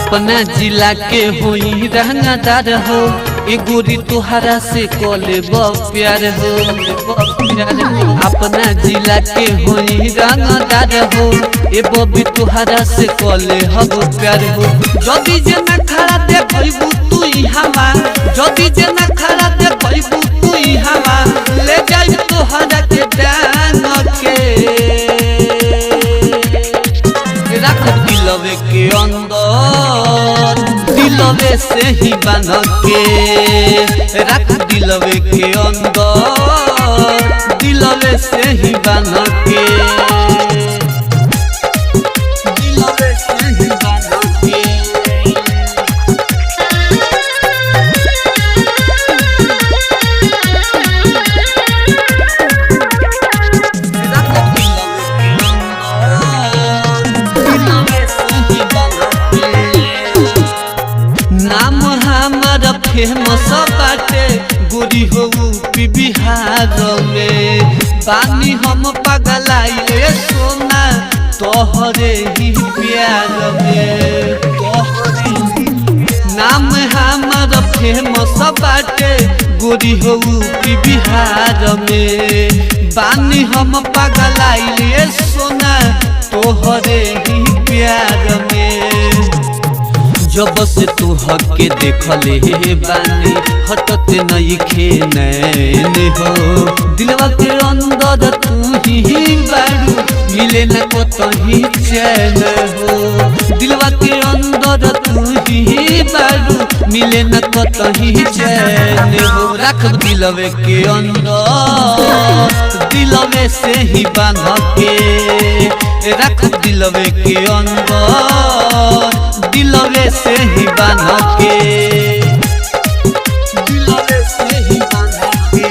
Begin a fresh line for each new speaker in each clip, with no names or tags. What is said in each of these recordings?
अपना जिला के होई रहनादार हो ए गोरी तुहरा से कोले प्यार हो। अपना जिला के होई रहनादार हो ए बबी तुहरा से कोले हब प्यार हो। जदी जना खड़ा देखबू तू ई हवा, जदी जना खड़ा देखबू तू ई हवा, ले जाई तुहरा के डांग के रख दिलवे के अंदर, दिलवे से ही बांध के रख दिलवे के अंदर, दिलवे से ही बांध के, दिलवे से ही बांध के। नाम हमारा फेमस बाटे गोरी हो यूपी बिहार में, पानी हम पगलाइले सोना तोहरे ही प्यार में। नाम हमारा फेमस बाटे गोरी हो यूपी बिहार में, पानी हम पगलाइले सोना तोहरे ही प्यार में। जब से तू हके देखले बानी हटत नहीं खेनैन हो, दिलवा के अंदर तू ही बारू मिले न कतही चैन हो। दिलवा के अंदर तू ही बारू मिले न कतही चैन हो। रख दिलवे के अंदर, दिलवे से ही बांध के रख दिलवे के अंदर, दिलवे से ही बांध के, दिलवे से ही बांध के।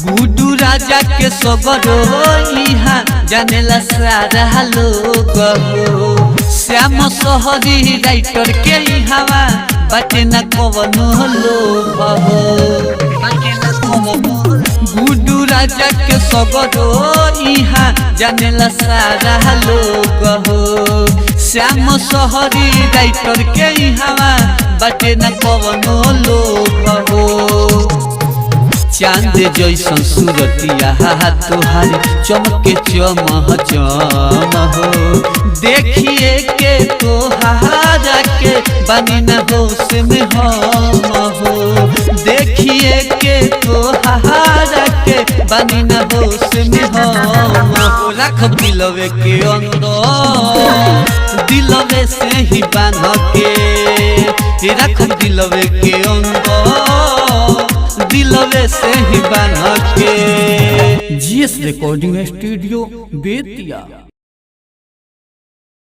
गुड्डू राजा के सगरो यहाँ जानेला सारा लोग हो, श्याम सहरी राइटर के हवा बाटे न कवनो लोभ हो। गुड्डू राजा के सगरो यहाँ जानेला सारा लोग हो, श्याम सहरी राइटर के हवा बाटे न कवनो लोभ हो। चांद जैसन सूरतिया तोहार चमके चमह चम हो, देखिए के तोहारा के बानी न होश में हम हो। देखिए के तोहारा के बानी न होश में हम हो। रख दिलवे के अंदर, दिलवे से ही बांध के रख दिलवे के अंदर, दिलवे से ही बांध के।
GS recording studio Bettiah.